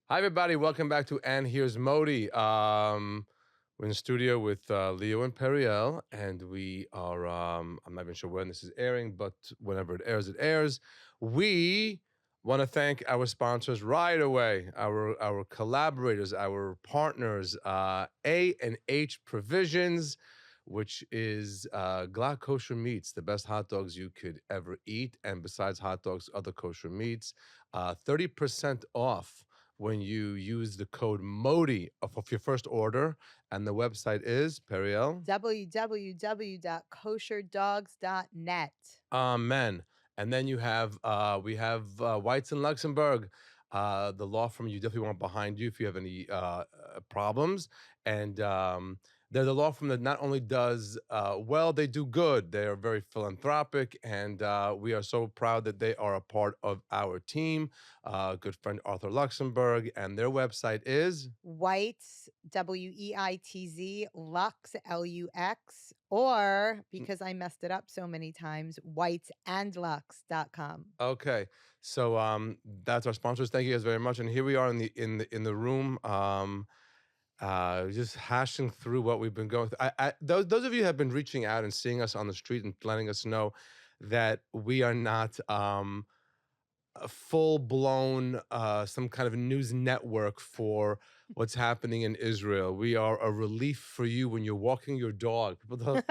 Hi, everybody. Welcome back to And Here's Modi. We're in the studio with Leo and Periel, and we are, I'm not even sure when this is airing, but whenever it airs, it airs. We want to thank our sponsors right away, our collaborators, our partners, A&H Provisions, which is Glatt Kosher Meats, the best hot dogs you could ever eat. And besides hot dogs, other kosher meats, 30% off when you use the code MODI of your first order. And the website is, Periel? www.kosherdogs.net. Amen. And then we have Whites in Luxembourg, the law firm you definitely want behind you if you have any problems. And they're the law firm that not only does well, they do good. They are very philanthropic, and we are so proud that they are a part of our team. Good friend Arthur Luxembourg, and their website is Whites, Weitz, Lux, Lux, or because I messed it up so many times, whitesandlux.com. okay. So that's our sponsors. Thank you guys very much. And here we are in the room. Just hashing through what we've been going through. Those of you who have been reaching out and seeing us on the street and letting us know that we are not a full-blown some kind of news network for what's happening in Israel. We are a relief for you when you're walking your dog. People don't,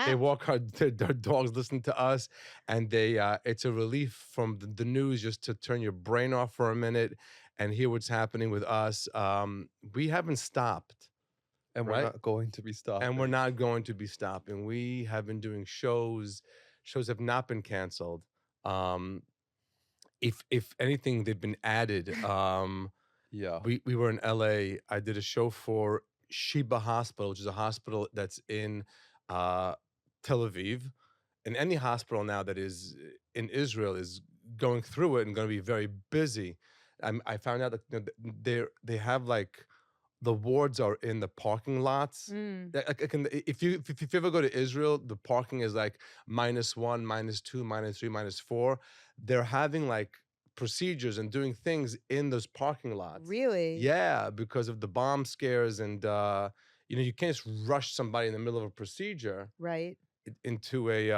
they walk their dogs, listen to us, and it's a relief from the news just to turn your brain off for a minute and hear what's happening with us. We haven't stopped. And we're Right? not going to be stopping. And we're not going to be stopping. We have been doing shows. Shows have not been canceled. If anything, they've been added. Yeah. We were in LA. I did a show for Sheba Hospital, which is a hospital that's in Tel Aviv. And any hospital now that is in Israel is going through it and going to be very busy. I found out that they have like the wards are in the parking lots. If you ever go to Israel, the parking is like -1, -2, -3, -4. They're having like procedures and doing things in those parking lots. Really? Yeah, because of the bomb scares and you can't just rush somebody in the middle of a procedure Right. into a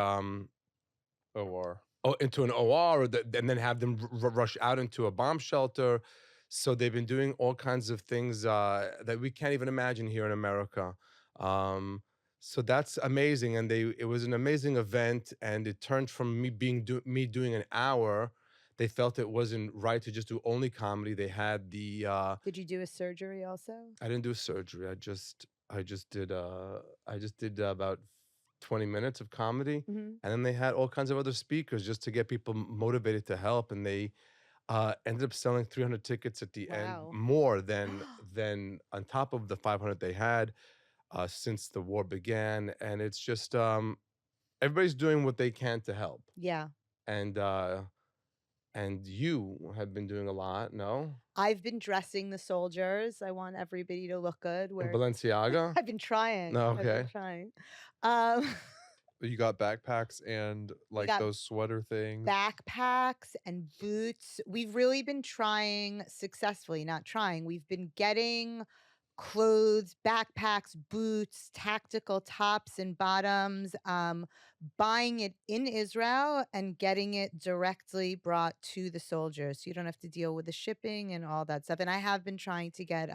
OR. into an OR, and then have them rush out into a bomb shelter. So they've been doing all kinds of things that we can't even imagine here in America. So that's amazing, and it was an amazing event, and it turned from me doing an hour. They felt it wasn't right to just do only comedy. They had the Did you do a surgery also? I didn't do surgery. I just did about 20 minutes of comedy. Mhm. And then they had all kinds of other speakers just to get people motivated to help. And they ended up selling 300 tickets at the end, Wow. more than on top of the 500 they had since the war began. And it's just everybody's doing what they can to help. Yeah. And you have been doing a lot, no? I've been dressing the soldiers. I want everybody to look good. In Balenciaga? I've been trying. No, I've been okay. trying. Um, You got backpacks and like got those sweater things. backpacks and boots. We've really been trying successfully, not trying. We've been getting clothes, backpacks, boots, tactical tops and bottoms, buying it in Israel and getting it directly brought to the soldiers. So you don't have to deal with the shipping and all that stuff. And I have been trying to get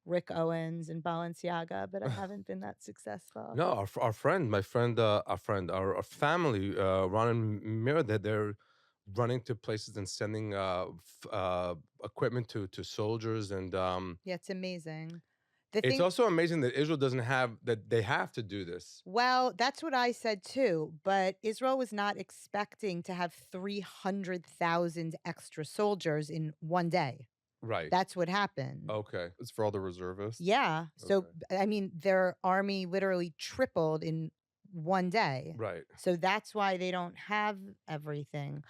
Rick Owens and Balenciaga, but I haven't been that successful. No, our friend, my friend, our family, Ron and Mira, that they're running to places and sending equipment to soldiers, and Yeah, it's amazing. it's also amazing that Israel doesn't have that. They have to do this. Well, that's what I said too. But Israel was not expecting to have 300,000 extra soldiers in one day. Right. That's what happened. Okay. It's for all the reservists. Yeah. So, Okay. I mean, their army literally tripled in one day. Right. So that's why they don't have everything.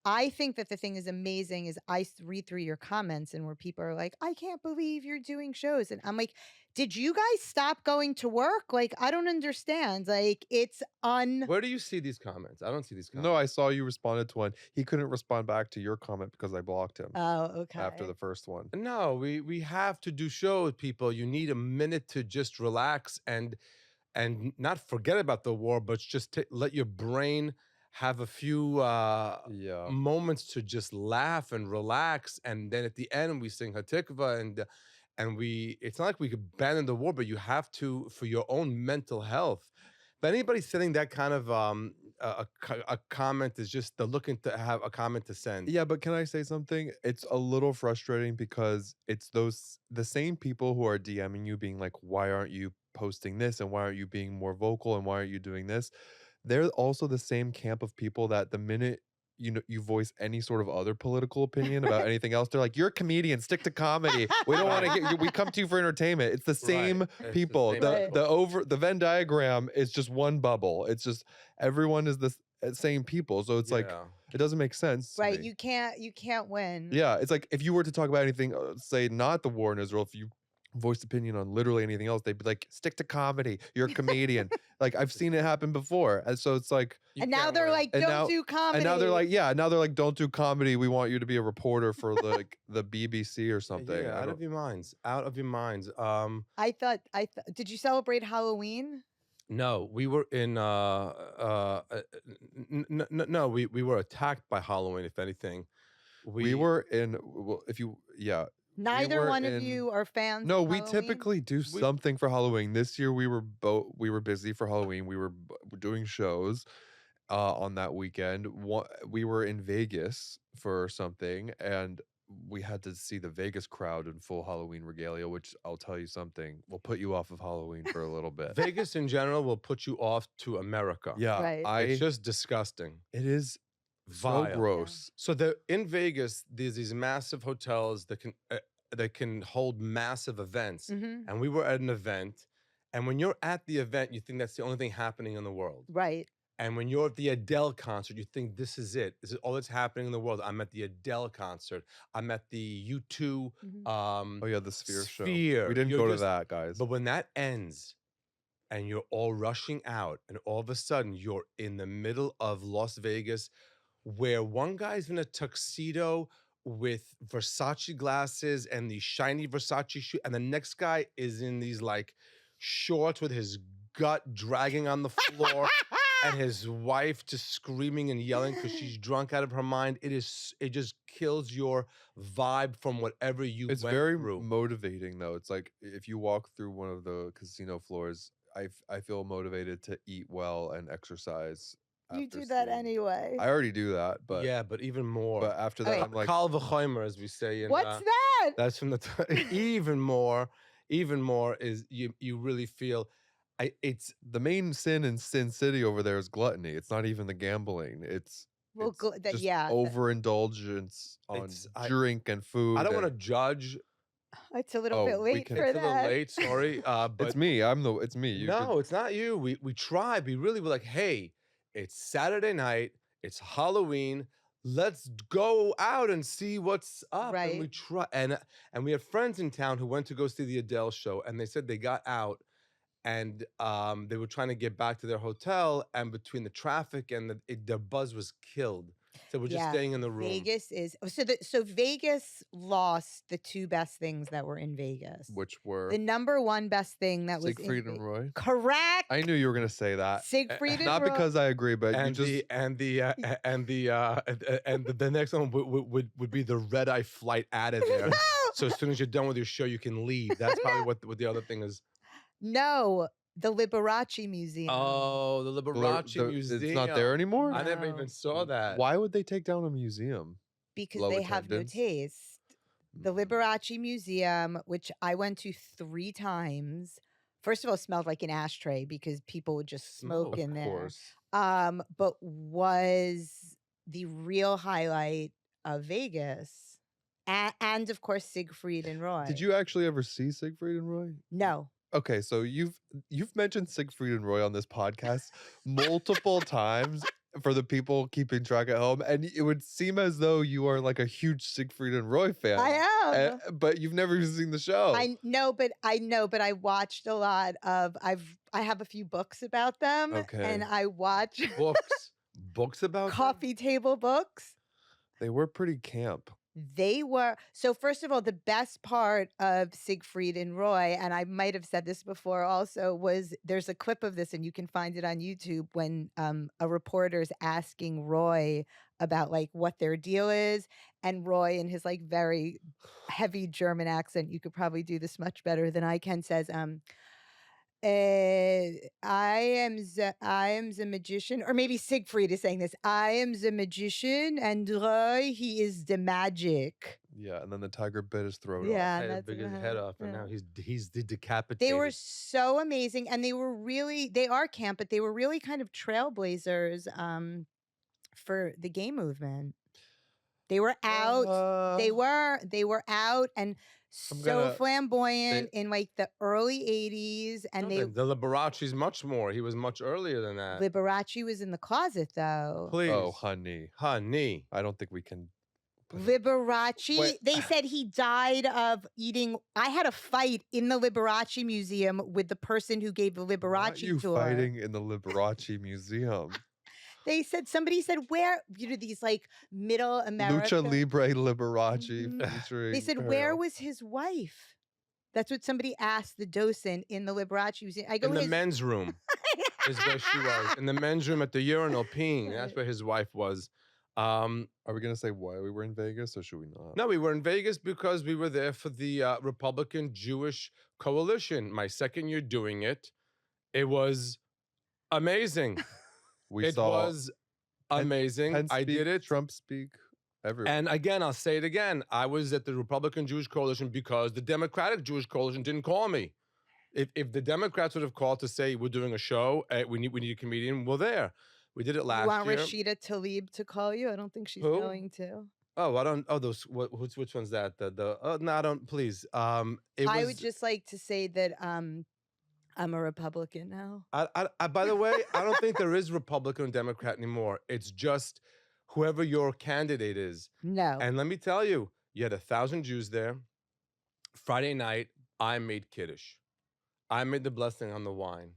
I think that the thing is amazing is read through your comments and where people are like, I can't believe you're doing shows. And I'm like, Did you guys stop going to work? Like, I don't understand. Like, it's Where do you see these comments? I don't see these comments. No, I saw you responded to one. He couldn't respond back to your comment because I blocked him Oh, okay. after the first one. No, we have to do shows, people. You need a minute to just relax and not forget about the war, but just let your brain have a few Yeah. moments to just laugh and relax. And then at the end, we sing Hatikva, and it's not like we could abandon the war, but you have to for your own mental health. But anybody sending that kind of a comment is just they're looking to have a comment to send. Yeah, but can I say something? It's a little frustrating because it's the same people who are DMing you being like, why aren't you posting this and why aren't you being more vocal and why aren't you doing this? They're also the same camp of people that the minute you voice any sort of other political opinion about anything else, they're like, you're a comedian, stick to comedy. We don't want to hear we come to you for entertainment. It's the same It's people. same Right. people. The Venn diagram is just one bubble. It's just everyone is the same people. So it's like Yeah. it doesn't make sense to Right. me. You can't win. Yeah, it's like if you were to talk about anything, say not the war in Israel, if you voiced opinion on literally anything else, they'd be like, stick to comedy. You're a comedian. Like I've seen it happen before. And so it's like You And now can't they're win. like, And don't now- do comedy. and now they're like, yeah, now they're like, don't do comedy. We want you to be a reporter for like the BBC or something. Yeah, I out don't- of your minds. Out of your minds. I thought did you celebrate Halloween? No, we were in no, we were attacked by Halloween, if anything. we were in well, if you Neither were one of in- you are fans No, of we Halloween? typically do something for Halloween. This year we were busy for Halloween. We were doing shows on that weekend. We were in Vegas for something, and we had to see the Vegas crowd in full Halloween regalia, which I'll tell you something will put you off of Halloween for a little bit. Vegas in general will put you off to America. Yeah, Right. It's just disgusting. it is Vile. so gross. So in Vegas, there's these massive hotels that can hold massive events. Mhm. And we were at an event, and when you're at the event, you think that's the only thing happening in the world. Right. And when you're at the Adele concert, you think this is it. This is all that's happening in the world. I'm at the Adele concert. I'm at the U2 Mhm. Oh yeah, the Sphere show. Sphere. We didn't You're go to just- that, guys. But when that ends and you're all rushing out, and all of a sudden you're in the middle of Las Vegas, where one guy's in a tuxedo with Versace glasses and these shiny Versace shoes, and the next guy is in these like shorts with his gut dragging on the floor. And his wife just screaming and yelling because she's drunk out of her mind. It just kills your vibe from whatever you It's went very through. motivating though. It's like if you walk through one of the casino floors, I feel motivated to eat well and exercise. You after do that seeing- anyway. I already do that, but Yeah, but even more. but after that Okay. I'm like Kal v'chomer, as we say in What's that? that's from the even more is you really feel it's the main sin in Sin City over there is gluttony. It's not even the gambling. It's Well, it's just yeah. overindulgence on It's- I- drink and food. I don't want to and- judge. It's a little Oh, bit we late can- for It's a little that. late, sorry. But It's me. It's me. You no, could- it's not you. We tried. We really were like, hey, it's Saturday night. It's Halloween. Let's go out and see what's up. And we Right. try. And we had friends in town who went to go see the Adele show, and they said they got out, and they were trying to get back to their hotel, and between the traffic and their buzz was killed. So we're just Yeah, staying in the room. Vegas is so Vegas lost the two best things that were in Vegas. which were The number one best thing that was Siegfried in and Roy. correct. I knew you were gonna say that. Siegfried and Not Roy. because I agree, but you And just the next one would be the red eye flight out of there. So as soon as you're done with your show, you can leave. That's probably what the other thing is. No, the Liberace Museum. Oh, the Liberace Museum. It's not there anymore. I never No. even saw that. Why would they take down a museum? Because low they have no attendance? taste. The Mm. Liberace Museum, which I went to 3 times. First of all, it smelled like an ashtray because people would just smoke Of in there. course. But was the real highlight of Vegas. And of course Siegfried and Roy. Did you actually ever see Siegfried and Roy? No. Okay, so you've mentioned Siegfried and Roy on this podcast multiple times, for the people keeping track at home, and it would seem as though you are like a huge Siegfried and Roy fan. I am. But you've never even seen the show. I know, but I watched a lot of. I have a few books about them, Okay. and I watch Books about them? coffee table books. They were pretty camp. They were so. First of all, the best part of Siegfried and Roy, and I might have said this before, also was there's a clip of this, and you can find it on YouTube when a reporter's asking Roy about like what their deal is, and Roy, in his like very heavy German accent, you could probably do this much better than I can, says, I am the magician, or maybe Siegfried is saying this. I am the magician, and Roy, he is the magic. Yeah, and then the tiger bit his throat off. Yeah, Had that's big his what head happened, off, and yeah. now he's the decapitated. They were so amazing, and they are camp, but they were really kind of trailblazers for the gay movement. They were out. They were out and so flamboyant in like the early 80s, and the Liberace's much more. He was much earlier than that. Liberace was in the closet though. Please. Oh, honey. I don't think we can. Liberace, they said he died of eating. I had a fight in the Liberace Museum with the person who gave the Liberace you tour. Fighting in the Liberace Museum. They said, somebody said, where, these like middle America. Lucha Libre Liberace featuring. They said, where was his wife? That's what somebody asked the docent in the Liberace Museum. I go, in the men's room is where she was. In the men's room at the urinal peeing. That's where his wife was. Are we going to say why we were in Vegas, or should we not? No, we were in Vegas because we were there for the Republican Jewish Coalition. My second year doing it. It was amazing. It was amazing. I did it. Trump speak. Everywhere. And again, I'll say it again. I was at the Republican Jewish Coalition because the Democratic Jewish Coalition didn't call me. If the Democrats would have called to say we're doing a show, we need a comedian, we're there. We did it last year. You want Rashida Tlaib to call you? I don't think she's going to. Oh, I don't. Oh, those. Which one's that? No, I don't. Please. I would just like to say that I'm a Republican now. By the way, I don't think there is Republican or Democrat anymore. It's just whoever your candidate is. No. And let me tell you, you had 1,000 Jews there. Friday night, I made Kiddush. I made the blessing on the wine.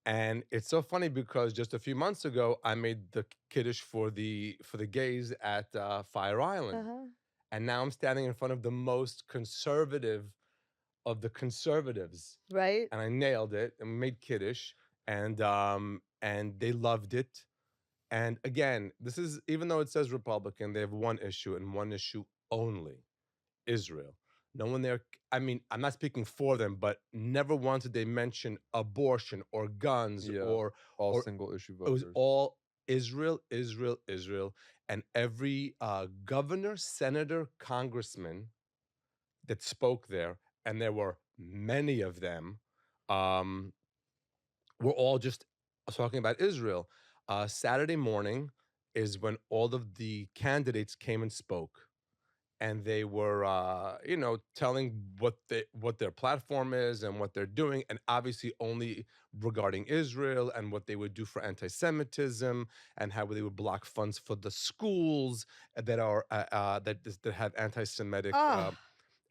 And it's so funny because just a few months ago, I made the Kiddush for the gays at Fire Island. And now I'm standing in front of the most conservative of the conservatives. Right. And I nailed it and made Kiddush. And they loved it. And again, this is, even though it says Republican, they have one issue and one issue only: Israel. No one there, I mean, I'm not speaking for them, but never once did they mention abortion or guns or single issue voters. It was all Israel, Israel, Israel. And every governor, senator, congressman that spoke there, and there were many of them, were all just talking about Israel. Saturday morning is when all of the candidates came and spoke. And they were, telling what their platform is and what they're doing, and obviously only regarding Israel and what they would do for anti-Semitism and how they would block funds for the schools that are that have anti-Semitic.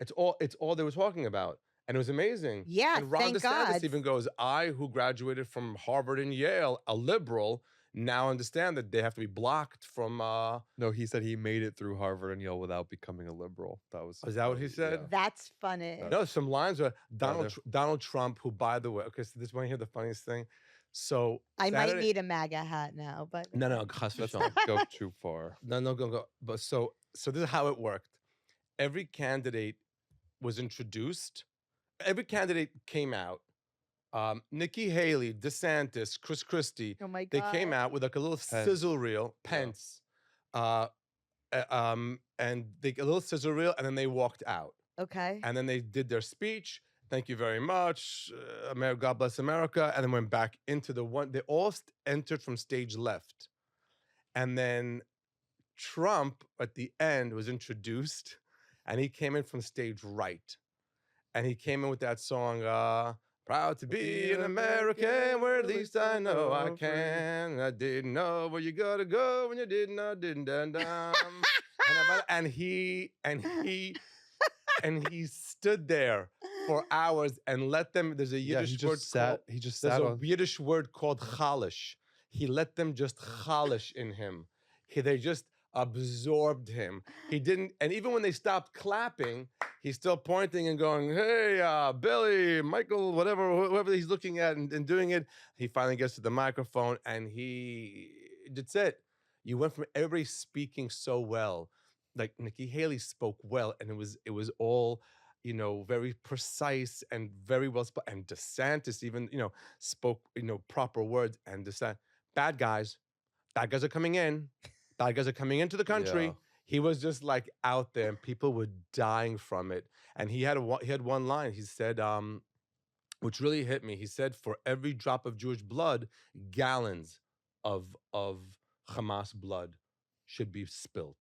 It's all they were talking about, and it was amazing. Yeah, and Ron thank DeSantis God. even goes, "I, who graduated from Harvard and Yale, a liberal, now understand that they have to be blocked from." No, he said he made it through Harvard and Yale without becoming a liberal. Is that what he said? Yeah. That's funny. No, some lines were Donald Trump, who, by the way, okay, so this one here, the funniest thing. So I might need a MAGA hat now, but no, let's not go too far. No, go. But so this is how it worked. Every candidate was introduced. Every candidate came out. Nikki Haley, DeSantis, Chris Christie. Oh my God. They came out with like a little sizzle reel, Pence, and a little sizzle reel, and then they walked out. Okay. And then they did their speech. Thank you very much, God bless America, and then went back into the one. They all entered from stage left, and then Trump at the end was introduced, and he came in from stage right, and he came in with that song. Proud to be an American, where at least I know I can. I didn't know where you gotta go when you didn't know, didn't dun dum. And he stood there for hours and let them. There's a Yiddish word called. He just There's sat a on. Yiddish word called chalish. He let them just chalish in him. They just absorbed him. He didn't, and even when they stopped clapping, he's still pointing and going, "Hey, Billy, Michael, whatever, whoever he's looking at and doing it." He finally gets to the microphone, and that's it. You went from everybody speaking so well, like Nikki Haley spoke well, and it was all, very precise and very well spoken. And DeSantis even, spoke, proper words. And bad guys, bad guys are coming in. Bad guys are coming into the country. Yeah. He was just like out there, and people were dying from it. And he had one line. He said, which really hit me. He said, "For every drop of Jewish blood, gallons of Hamas blood should be spilt."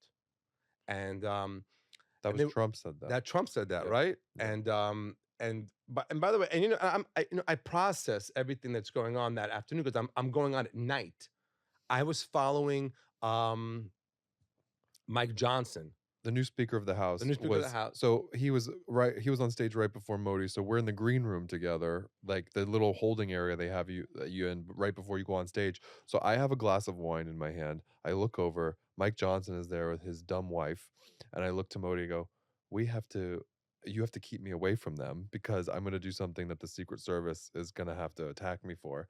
And That was Trump said that. that Trump said that, Yeah. right? Yeah. And by the way, and I process everything that's going on that afternoon because I'm going on at night. I was following Mike Johnson, The new Speaker of the House. the new Speaker of the House. So he was on stage right before Modi. So we're in the green room together, like the little holding area they have you in right before you go on stage. So I have a glass of wine in my hand. I look over. Mike Johnson is there with his dumb wife, and I look to Modi and go, you have to keep me away from them because I'm going to do something that the Secret Service is going to have to attack me for,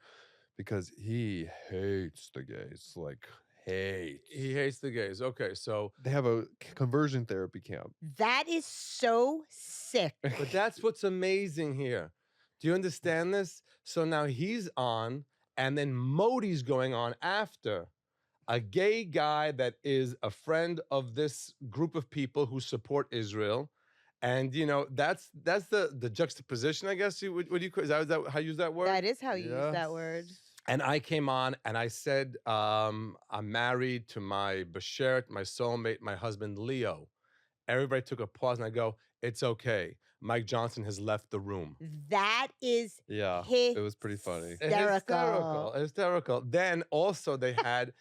because he hates the gays, like hates. He hates the gays. Okay, so They have a conversion therapy camp. That is so sick. but that's what's amazing here. Do you understand this? So now he's on, and then Modi's going on after. A gay guy that is a friend of this group of people who support Israel. And that's the juxtaposition, I guess. Would you is that how you use that word? That is how you use that word. And I came on and I said, I'm married to my Bashert, my soulmate, my husband, Leo. Everybody took a pause and I go, it's okay. Mike Johnson has left the room. That is it was pretty funny. Hysterical. Then also they had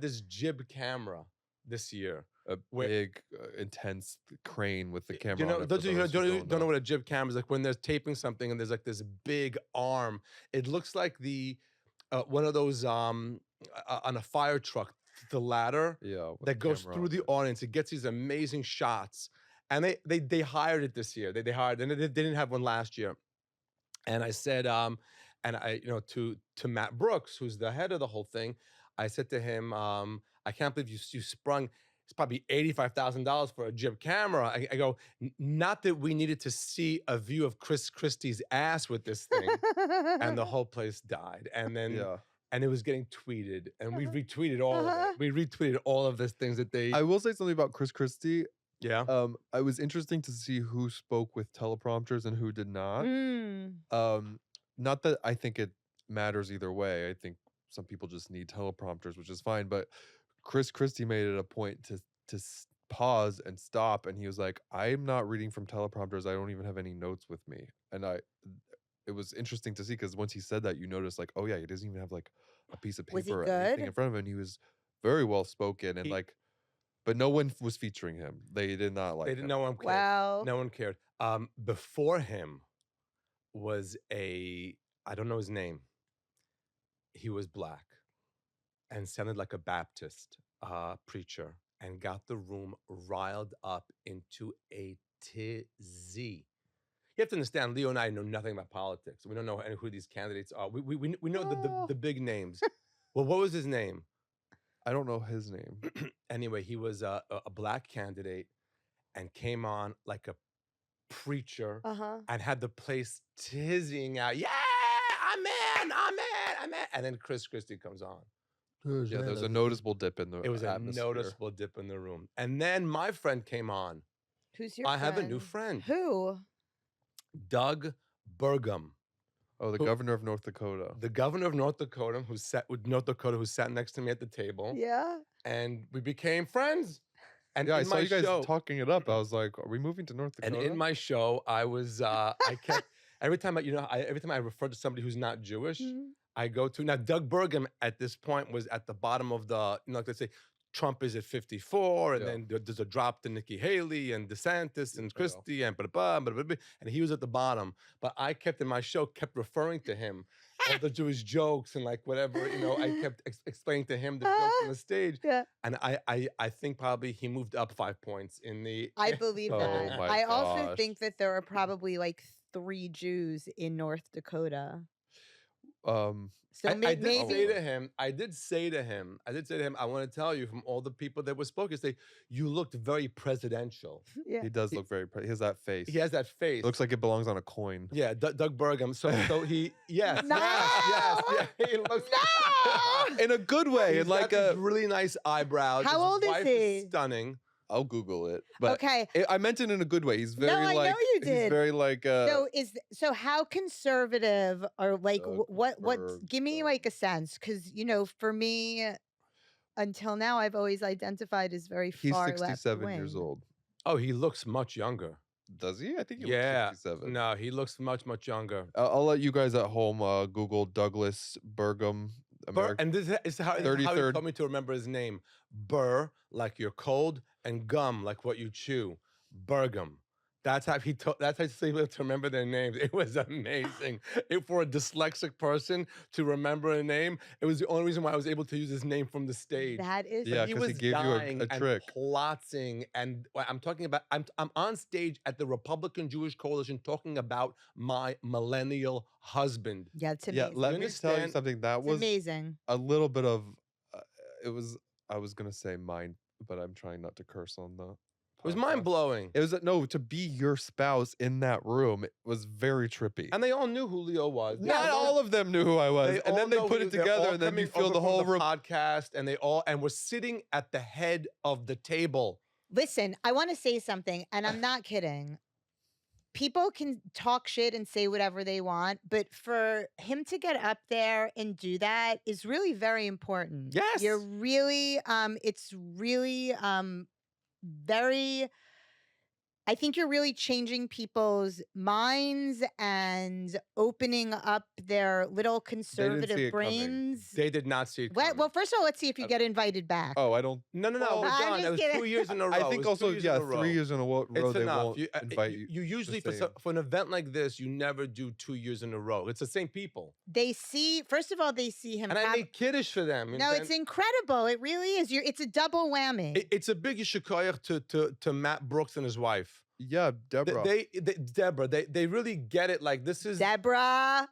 this jib camera this year. A big, intense crane with the camera. You know, those of you who don't know what a jib camera is, like when they're taping something and there's like this big arm. It looks like one of those on a fire truck, the ladder that goes through the audience. It gets these amazing shots, and they hired it this year. They hired, and they didn't have one last year. And I said, and I to Matt Brooks, who's the head of the whole thing, I said to him, I can't believe you sprung. It's probably $85,000 for a jib camera. I go, not that we needed to see a view of Chris Christie's ass with this thing. And the whole place died. And then, and it was getting tweeted. And we retweeted all of it. We retweeted all of these things that they... I will say something about Chris Christie. Yeah. It was interesting to see who spoke with teleprompters and who did not. Not that I think it matters either way. I think some people just need teleprompters, which is fine. But Chris Christie made it a point to pause and stop, and he was like, "I'm not reading from teleprompters. I don't even have any notes with me." And it was interesting to see because once he said that, you notice like, oh yeah, he doesn't even have like a piece of paper or anything in front of him. And he was very well spoken and but no one was featuring him. They did not like. They didn't. No one cared. Wow. No one cared. Before him was I don't know his name. He was black and sounded like a Baptist preacher and got the room riled up into a tizzy. You have to understand, Leo and I know nothing about politics. We don't know who these candidates are. We know the big names. Well, what was his name? I don't know his name. Anyway, he was a black candidate and came on like a preacher and had the place tizzying out. Yeah, I'm in. And then Chris Christie comes on. Yeah, there was a noticeable dip in the It was atmosphere. a noticeable dip in the room. And then my friend came on. Who's your I friend? have a new friend. Who? Doug Burgum. Oh, the governor of North Dakota. The governor of North Dakota, who sat next to me at the table. Yeah. And we became friends. And yeah, I saw you guys talking it up. I was like, are we moving to North Dakota? And in my show, I was, Every time every time I refer to somebody who's not Jewish, Mhm. I go to now. Doug Burgum at this point was at the bottom of the, like let's say Trump is at 54, and Yeah. then there's a drop to Nikki Haley and DeSantis and Yeah. Christie and blah, blah, blah, blah, and he was at the bottom. But I kept in my show kept referring to him, all the Jewish jokes and like whatever, I kept explaining to him the jokes on the stage. Yeah. And I think probably he moved up 5 points in the. I believe Oh that. my I also gosh. think that there are probably like 3 Jews in North Dakota. So I maybe I did say to him, I want to tell you from all the people that were spoken, say you looked very presidential. yeah. He does look very he has that face. He has that face. It looks like it belongs on a coin. Yeah, Doug Burgum. So he yes, No! yes, yeah. He looks No! In a good way. He's And like got these really nice eyebrows. How His old is wife he? Stunning. I'll Google it. But Okay. I meant it in a good way. He's very I know like you he's did. very like So how conservative or like Doug what give me like a sense, because for me until now I've always identified as very he's far 67 years left-wing. old. Oh, he looks much younger. Does he? I think he Yeah. looks 67. No, he looks much younger. I'll let you guys at home Google Douglas Burgum. And this is how he 33rd. told me to remember his name. Burr, like you're cold, and gum, like what you chew. Burgum. That's how he was able to remember their names. It was amazing. For a dyslexic person to remember a name, it was the only reason why I was able to use his name from the stage. That is Yeah, he 'cause was he gave you dying a trick. and plotting, and I'm talking about. I'm on stage at the Republican Jewish Coalition talking about my millennial husband. Yeah, it's Yeah, amazing. let You me tell you understand? something. That It's was amazing. a little bit of it was I was gonna say mine, but I'm trying not to curse on the It was podcast. mind blowing. It was no, to be your spouse in that room, it was very trippy. And they all knew who Leo was. Not all of them knew who I was. And then they put it together, and then you feel the whole room. Podcast, and we're sitting at the head of the table. Listen, I want to say something, and I'm not kidding. People can talk shit and say whatever they want, but for him to get up there and do that is really very important. Yes. You're really, it's really very, I think you're really changing people's minds and opening up their little see conservative it coming. brains. They did not see it coming. Well, first of all, let's see if you get invited back. Oh, I don't. No, Well, we're I'm done. just It was kidding. 2 years in a row. I It think was also, 2 years in a row. 3 years in a row It's they enough. won't invite you. You usually the for an event like this, you never do 2 years in a row. It's the same people, They see, first of all, they see him. and I made kiddush for them. No, it's incredible. It really is. It's a double whammy. It's a big yishikoyach to Matt Brooks and his wife. Yeah, Deborah. Deborah, they really get it. Like this is Deborah.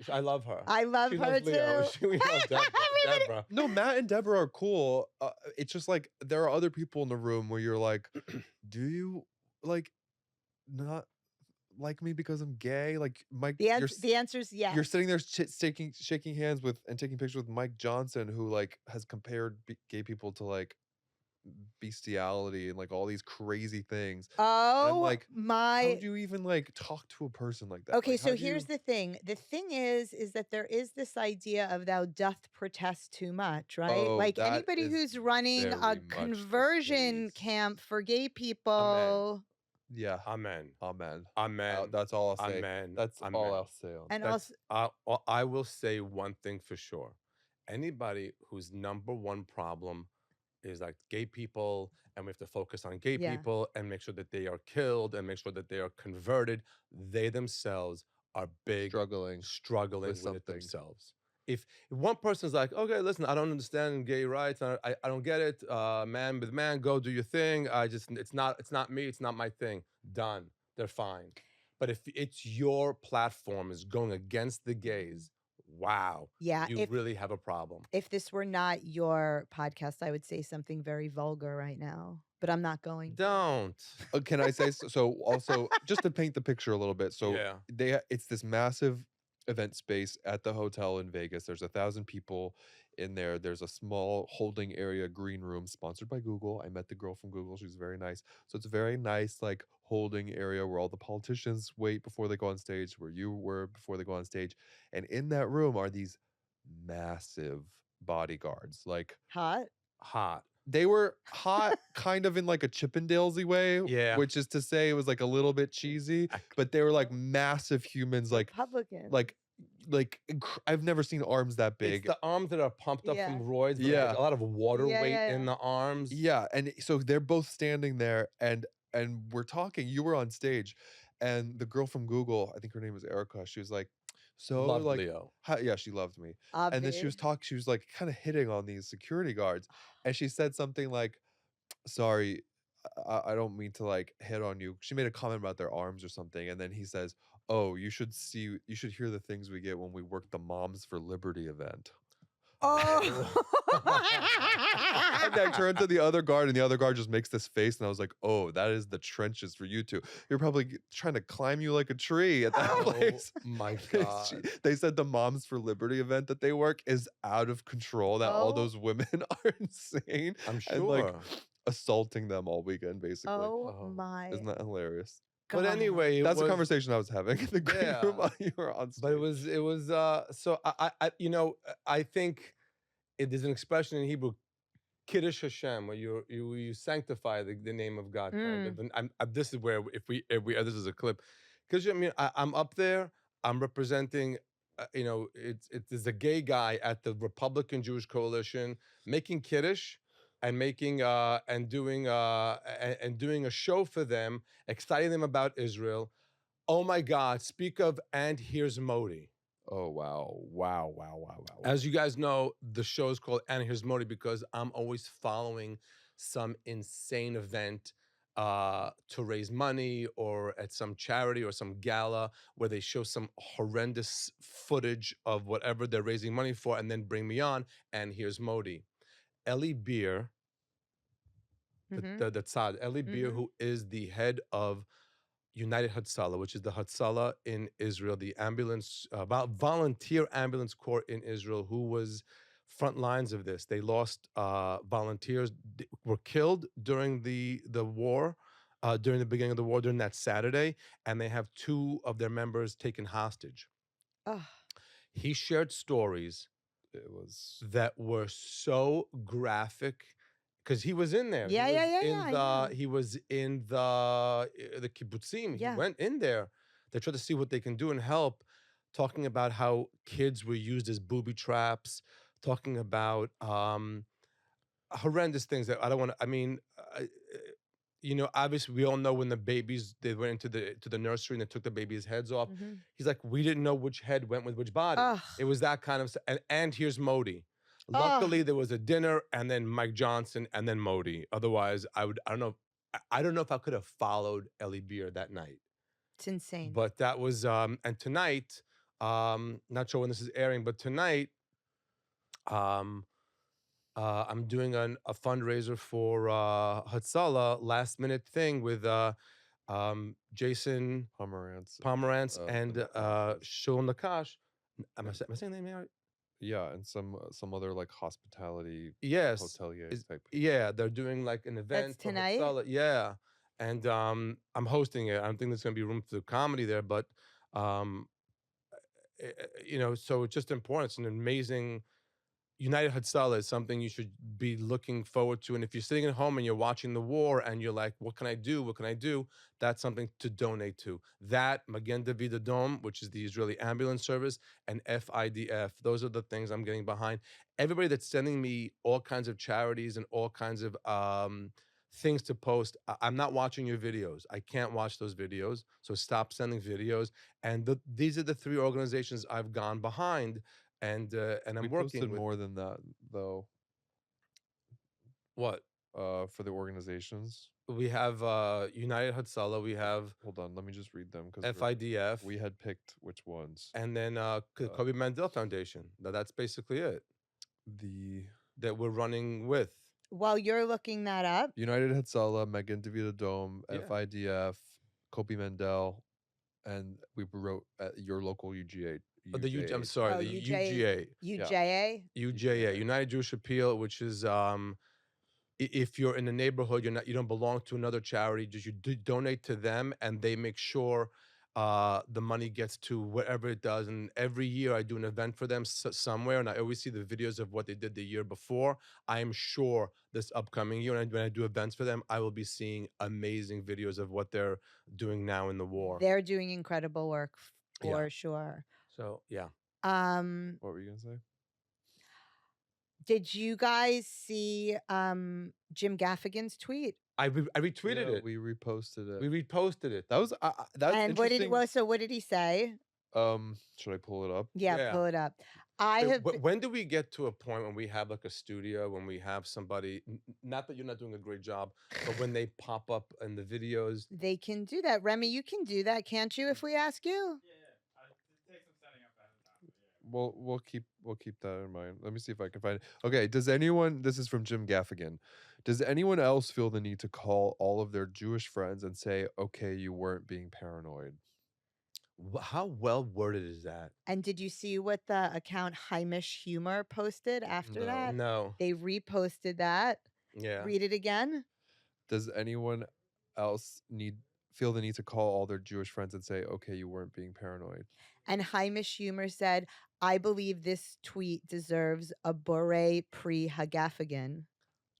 I love her. I love She her loves Leo. too. We love Deborah. Everybody- Deborah. No, Matt and Deborah are cool. It's just like there are other people in the room where you're like, do you like not like me because I'm gay? Like Mike, The answer is yes. you're sitting there shaking hands with and taking pictures with Mike Johnson, who like has compared gay people to like bestiality and like all these crazy things. Oh like, how my. do you even like talk to a person like that? Okay, Like, how so do here's you- the thing. The thing is that there is this idea of thou doth protest too much, right? Oh, like that anybody is who's running very a much the conversion case. camp for gay people. Yeah. Amen. Amen. Amen. That's all I'll say. Amen. That's Amen. all I'll say on And that. also, I will say one thing for sure. Anybody whose number one problem is like gay people, and we have to focus on gay Yeah. people and make sure that they are killed and make sure that they are converted, they themselves are struggling with with it something. themselves. If one person's like, okay, listen, I don't understand gay rights, I don't get it, man with man, go do your thing. It's not me, it's not my thing. Done. They're fine. But if it's your platform is going against the gays, wow, yeah, you really have a problem. if this were not your podcast, I would say something very vulgar right now, but I'm not going. Don't. Can I say so? Also, just to paint the picture a little bit. So Yeah. it's this massive event space at the hotel in Vegas. There's 1,000 people in there. There's a small holding area, green room, sponsored by Google. I met the girl from Google. She's very nice. So it's a very nice like holding area where all the politicians wait before they go on stage, where you were before they go on stage. And in that room are these massive bodyguards, like Hot. They were hot kind of in like a Chippendalesy way, Yeah. which is to say it was like a little bit cheesy, but they were like massive humans, Republican. like I've never seen arms that It's big. the arms that are pumped up from Yeah. roids. But Yeah. a lot of water Yeah, weight yeah, in yeah. the arms. Yeah, and so they're both standing there and we're talking. You were on stage, and the girl from Google, I think her name was Erica, she was like, so Loved like Leo. yeah, she loved me. And then she was talking, she was like kind of hitting on these security guards, and she said something like, sorry, I don't mean to like hit on you. She made a comment about their arms or something, and then he says, oh, you should hear the things we get when we work the Moms for Liberty event. Oh. And I turned to the other guard, and the other guard just makes this face, and I was like, oh, that is the trenches for you two. You're probably trying to climb you like a tree at that place. My God. They said the Moms for Liberty event that they work is out of control, that all those women are insane. I'm sure. And like assaulting them all weekend, basically. Oh my. Isn't that hilarious? But anyway, that's a conversation I was having in the green room while you were on stage. But it was so I think there's an expression in Hebrew, Kiddush Hashem, where you sanctify the name of God, kind of. And this is where if we this is a clip, because I mean I'm up there, I'm representing, there's a gay guy at the Republican Jewish Coalition making Kiddush and making and doing a show for them, exciting them about Israel. Oh my God! Speak of, and here's Modi. Oh, wow. As you guys know, the show is called And Here's Modi because I'm always following some insane event to raise money, or at some charity or some gala where they show some horrendous footage of whatever they're raising money for and then bring me on. And here's Modi. Eli Beer, the Tzad, Eli Beer, who is the head of United Hatzalah, which is the Hatzalah in Israel, the ambulance, volunteer ambulance corps in Israel, who was front lines of this. They lost volunteers, were killed during the war, during the beginning of the war, during that Saturday, and they have 2 of their members taken hostage. He shared stories that were so graphic. Because he was in there. He was in the kibbutzim. He went in there. They tried to see what they can do and help, talking about how kids were used as booby traps, talking about horrendous things that I don't want to, I mean, obviously we all know when they went into the nursery and they took the baby's heads off. He's like, we didn't know which head went with which body. It was that kind of stuff. And here's Modi. Luckily, there was a dinner, and then Mike Johnson, and then Modi. Otherwise, I don't know if I could have followed Eli Beer that night. It's insane. But that was, and tonight, not sure when this is airing, but tonight, I'm doing a fundraiser for Hatzalah, last minute thing with Jason Pomerantz and Shul Nakash. Am I saying the name right? Yeah, and some other like hospitality hotelier type. Yeah, they're doing like an event. That's tonight? Yeah. And I'm hosting it. I don't think there's gonna be room for comedy there, but so it's just important. It's an amazing United Hatzalah is something you should be looking forward to. And if you're sitting at home and you're watching the war and you're like, what can I do? What can I do? That's something to donate to. That, Magen David Adom, which is the Israeli ambulance service, and FIDF. Those are the things I'm getting behind. Everybody that's sending me all kinds of charities and all kinds of things to post, I'm not watching your videos. I can't watch those videos. So stop sending videos. And these are the 3 organizations I've gone behind. And I'm working posted more than that, though. What? For the organizations. We have United Hatzalah. We have. Hold on, let me just read them. FIDF. We had picked which ones. And then Kobe Mandel Foundation. That's basically it. That we're running with. While you're looking that up. United Hatzalah, Magen David Adom, FIDF, Kobe Mandel, and we wrote at your local UGA. I'm sorry, the UGA. UJA? UJA, United Jewish Appeal, which is if you're in the neighborhood, you don't belong to another charity, just you donate to them, and they make sure the money gets to wherever it does. And every year I do an event for them somewhere, and I always see the videos of what they did the year before. I am sure this upcoming year, when I do events for them, I will be seeing amazing videos of what they're doing now in the war. They're doing incredible work Yeah. for sure. So yeah, What were you gonna say? Did you guys see Jim Gaffigan's tweet? I retweeted Yeah, it. we reposted it. We reposted it. That was that's And what did interesting. so what did he say? Should I pull it up? Yeah, Yeah. pull it up. I Wait, have when do we get to a point when we have like a studio, when we have somebody, not that you're not doing a great job, but when they pop up in the videos? they can do that. Remy, you can do that, can't you, if we ask you? We'll keep that in mind. Let me see if I can find it. Okay, does anyone, this is from Jim Gaffigan. Does anyone else feel the need to call all of their Jewish friends and say, "Okay, you weren't being paranoid"? How well worded is that? And did you see what the account Heimish Humor posted after No. that? No. They reposted that. Yeah. Read it again. Does anyone else feel the need to call all their Jewish friends and say, "Okay, you weren't being paranoid"? And Heimish Humor said, I believe this tweet deserves a beret pre-Hagaffigan.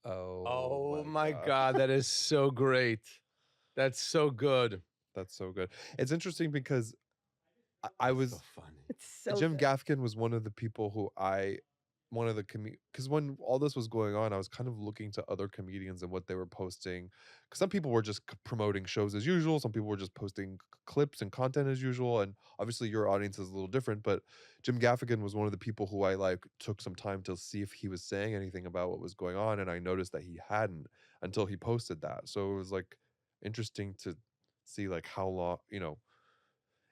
Oh my God, that is so great. That's so good. That's so good. It's interesting because I was So funny. It's so Jim good. Gaffigan was one of the people who one of the because when all this was going on, I was kind of looking to other comedians and what they were posting. Because some people were just promoting shows as usual, some people were just posting clips and content as usual, and obviously your audience is a little different. But Jim Gaffigan was one of the people who I like took some time to see if he was saying anything about what was going on, and I noticed that he hadn't until he posted that. So it was like interesting to see like how long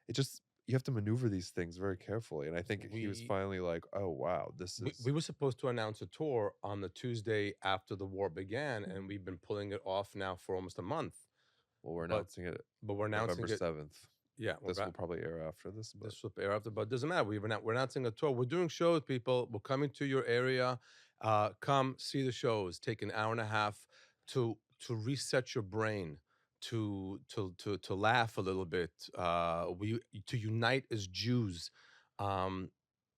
it just you have to maneuver these things very carefully, and I think he was We finally like, "Oh wow, this we, is." we were supposed to announce a tour on the Tuesday after the war began, and we've been pulling it off now for almost a month. Well, we're But announcing it but we're announcing November it. 7th. Yeah, This will probably air after this, but this will air after, but it doesn't matter. We're announcing a tour. We're doing shows, people. We're coming to your area. Come see the shows. Take an hour and a half to reset your brain, to laugh a little bit. We to unite as Jews. Um,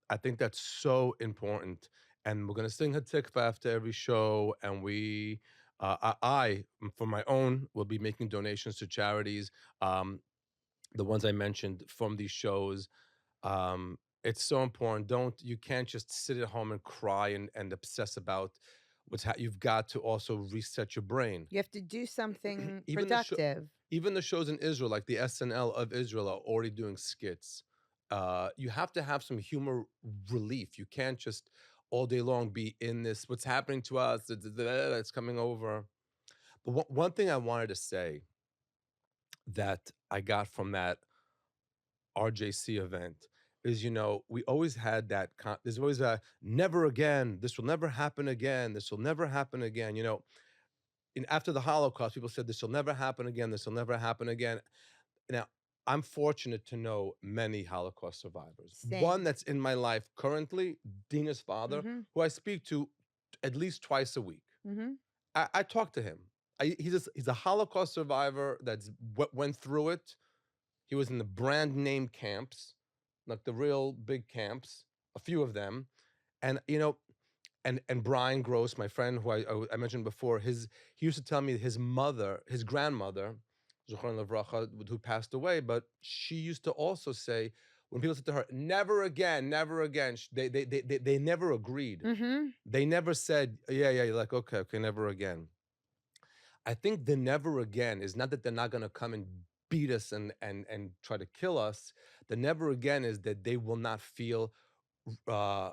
I think that's so important. And we're gonna sing Hatikva after every show, and for my own, will be making donations to charities. Um, the ones I mentioned from these shows. It's so important. You can't just sit at home and cry and obsess about you've got to also reset your brain. You have to do something Even productive. even the shows in Israel, like the SNL of Israel, are already doing skits. You have to have some humor relief. You can't just all day long be in this, what's happening to us, that's coming over. But one thing I wanted to say that I got from that RJC event is, we always had that there's always a never again, this will never happen again, this will never happen again. After the Holocaust, people said this will never happen again, this will never happen again. Now, I'm fortunate to know many Holocaust survivors. One Same. that's in my life currently, Dina's father, who I speak to at least twice a week. I talk to him. He's a Holocaust survivor that's went through it. He was in the brand name camps, like the real big camps, a few of them. And and Brian Gross, my friend who I mentioned before, he used to tell me his grandmother, Zochron Levracha, who passed away, but she used to also say, when people said to her, never again, never again, they never agreed. They never said, yeah, you're like, okay, never again. I think the never again is not that they're not going to come and beat us and try to kill us. The never again is that they will not feel uh,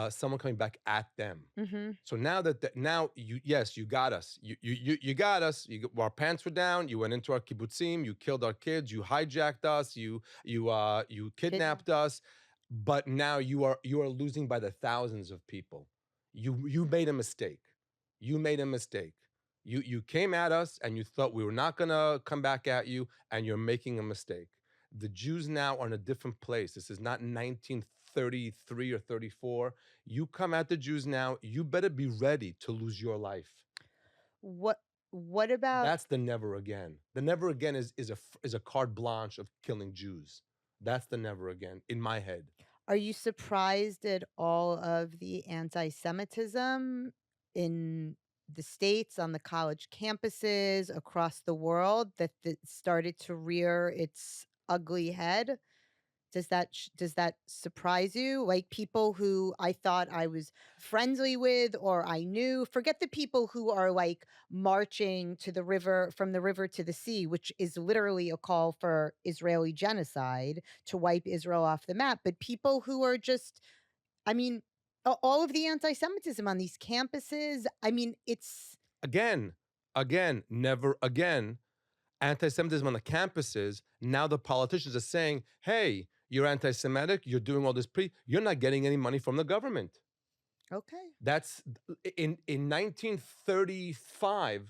someone coming back at them. So now now you got us. You got us. Our pants were down. You went into our kibbutzim. You killed our kids. You hijacked us. You kidnapped us. But now you are losing by the thousands of people. You made a mistake. You made a mistake. You came at us and you thought we were not gonna come back at you, and you're making a mistake. The Jews now are in a different place. This is not 1933 or 34. You come at the Jews now, you better be ready to lose your life. What What about That's the never again. The never again is a carte blanche of killing Jews. That's the never again in my head. Are you surprised at all of the anti-Semitism in the States, on the college campuses, across the world that started to rear its ugly head? Does that surprise you? Like people who I thought I was friendly with or I knew, forget the people who are like marching to the river from the river to the sea, which is literally a call for Israeli genocide to wipe Israel off the map, but people who are just, I mean, all of the anti-Semitism on these campuses, I mean, it's Again, never again. Anti-Semitism on the campuses. Now the politicians are saying, "Hey, you're anti-Semitic. You're doing all this You're not getting any money from the government." okay. That's in 1935.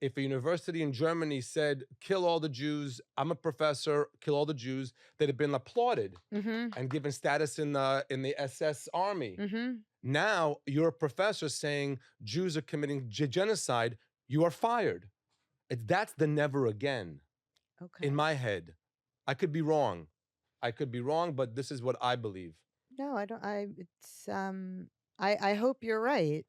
If a university in Germany said, "Kill all the Jews," I'm a professor. Kill all the Jews. They'd have been applauded Mhm. and given status in the SS army. Mhm. Now you're a professor saying Jews are committing genocide. You are fired. That's the never again Okay. in my head. I could be wrong. I could be wrong, but this is what I believe. No, I don't it's I hope you're right.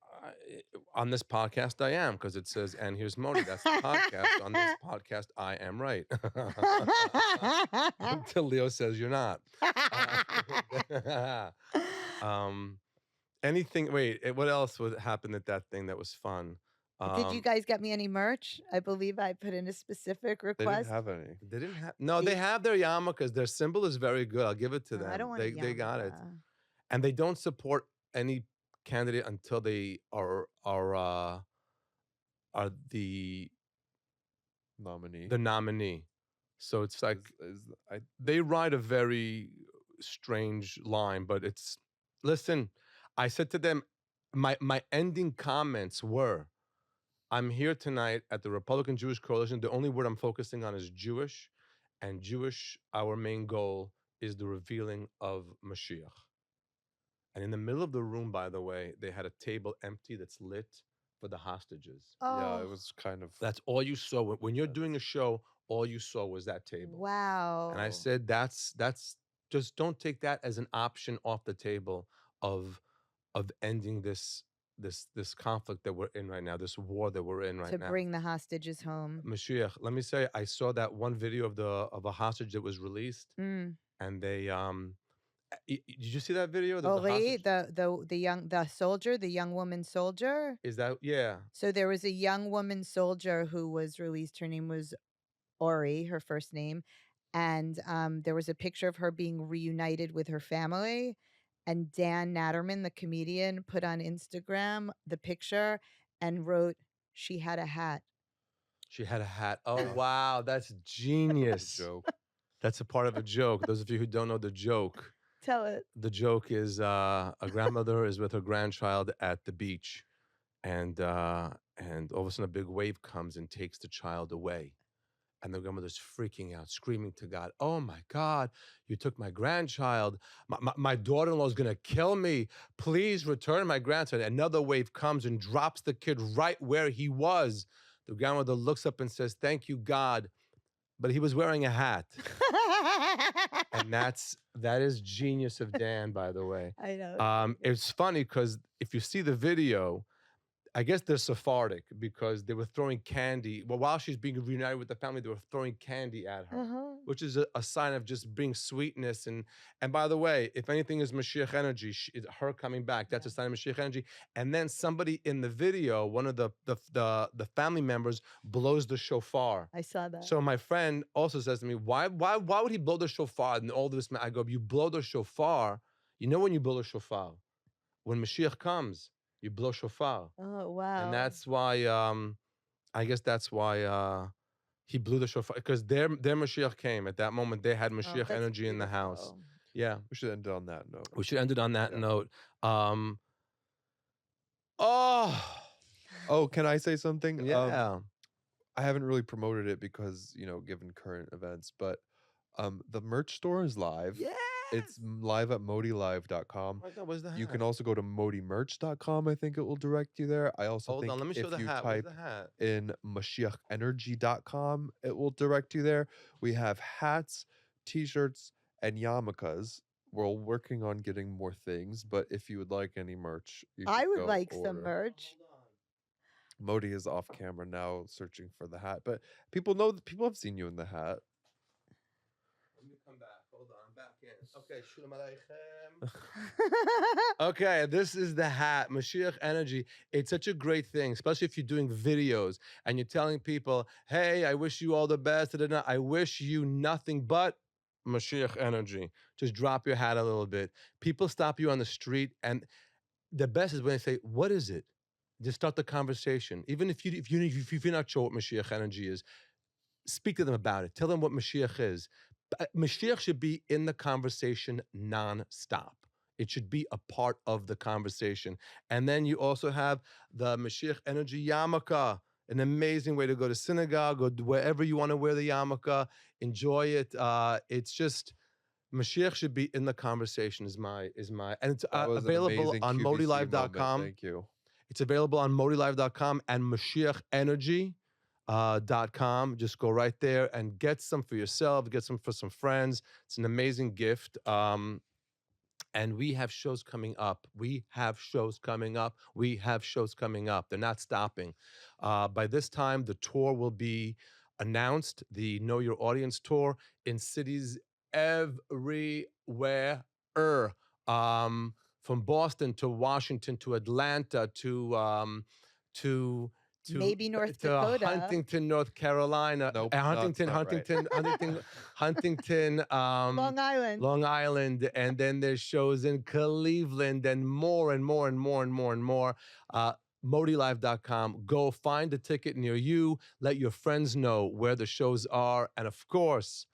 On this podcast, I am, because it says, "And here's Modi." That's the podcast. On this podcast, I am right. Until Leo says you're not. Anything? Wait, what else would happen at that thing that was fun? Did you guys get me any merch? I believe I put in a specific They request. didn't have any. They didn't have. No, they have their yarmulkes. Their symbol is very good. I'll give it to Oh, them. I don't want They got it, yarmulke. and they don't support any candidate until they are the Nominee. nominee. So it's like I they ride a very strange line, but it's listen. I said to them, my ending comments were, "I'm here tonight at the Republican Jewish Coalition. The only word I'm focusing on is Jewish, and Jewish. Our main goal is the revealing of Mashiach." And in the middle of the room, by the way, they had a table empty that's lit for the hostages. yeah, Oh, it was kind of That's all you saw. When you're doing a show, all you saw was that table. wow. And I said, that's just don't take that as an option off the table of ending this conflict that we're in right now, this war that we're in right To now. bring the hostages home. Mashiach, let me say, I saw that one video of a hostage that was released, Mm. and they did you see that video? Oh, The really? hostage, The soldier, the young woman soldier. is that, yeah. So there was a young woman soldier who was released. Her name was Ori, her first name, and there was a picture of her being reunited with her family. And Dan Natterman, the comedian, put on Instagram the picture and wrote, "She had a hat." She had a hat. Oh Oh. wow, that's a genius. joke. That's a part of a joke. Those of you who don't know the joke, Tell it. the joke is a grandmother is with her grandchild at the beach, and all of a sudden a big wave comes and takes the child away. And the grandmother's freaking out, screaming to God, "Oh my God, you took my grandchild. My daughter-in-law is going to kill me. Please return my grandson." Another wave comes and drops the kid right where he was. The grandmother looks up and says, "Thank you, God." But he was wearing a hat. And that is genius of Dan, by the way. I know. It's funny because if you see the video, I guess they're Sephardic because they were throwing candy. Well, while she's being reunited with the family, they were throwing candy at her, Uh-huh. which is a sign of just bring sweetness. And by the way, if anything is Mashiach energy, her coming back, that's a sign of Mashiach energy. And then somebody in the video, one of the family members, blows the shofar. I saw that. So my friend also says to me, why would he blow the shofar? And all this, I go, you blow the shofar. You know when you blow the shofar? When Mashiach comes, you blow shofar. Oh, wow. And that's why, I guess that's why he blew the shofar, because their Mashiach came. At that moment, they had Oh, Mashiach that's energy in the house. beautiful. Yeah, We should end it on that note. we should end it on that Yeah. note. Oh, can I say something? yeah. I haven't really promoted it because, given current events, but the merch store is live. Yeah. It's live at modilive.com. Oh my God, where's the hat? You can also go to modimerch.com. I think it will direct you there. I also Hold think on, let me show if the you hat. Where's type the hat? in mashiachenergy.com, it will direct you there. We have hats, t-shirts, and yarmulkes. We're working on getting more things, but if you would like any merch, you can I would go like some order. merch. Modi is off camera now searching for the hat, but people have seen you in the hat. Let me come back. Hold on, I'm back in. Okay, shalom aleichem. Okay, this is the hat, Mashiach Energy. It's such a great thing, especially if you're doing videos and you're telling people, hey, I wish you all the best. I wish you nothing but Mashiach Energy. Just drop your hat a little bit. People stop you on the street, and the best is when they say, what is it? Just start the conversation. Even if you're not sure what Mashiach Energy is, speak to them about it. Tell them what Mashiach is. Mashiach should be in the conversation nonstop. It should be a part of the conversation. And then you also have the Mashiach Energy yarmulke, an amazing way to go to synagogue or wherever you want to wear the yarmulke. Enjoy it. It's just Mashiach should be in the conversation. And it's That was an available amazing on QVC moment. modilive.com. Thank you. It's available on modilive.com and mashiachenergy.com. Just go right there and get some for yourself, get some for some friends. It's an amazing gift. And we have shows coming up. We have shows coming up. They're not stopping. By this time, the tour will be announced, the Know Your Audience tour in cities everywhere. From Boston to Washington to Atlanta to Maybe North Dakota. Huntington, North Carolina. Nope, Huntington, Long Island. Long Island, and then there's shows in Cleveland and more and more and more and more and more. Modilive.com. Go find a ticket near you. Let your friends know where the shows are, and of course,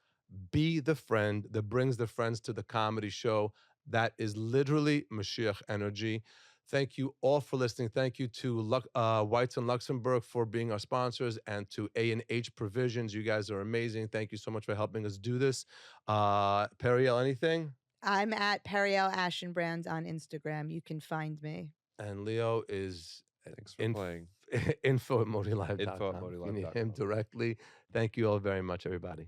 be the friend that brings the friends to the comedy show. That is literally Mashiach Energy. Thank you all for listening. Thank you to Whites and Luxembourg for being our sponsors, and to A&H Provisions. You guys are amazing. Thank you so much for helping us do this. Periel, anything? I'm at Periel Ashenbrands on Instagram. You can find me. And Leo is Thanks for playing. info at modilive.com. Info at You need modilive.com. him directly. Thank you all very much, everybody.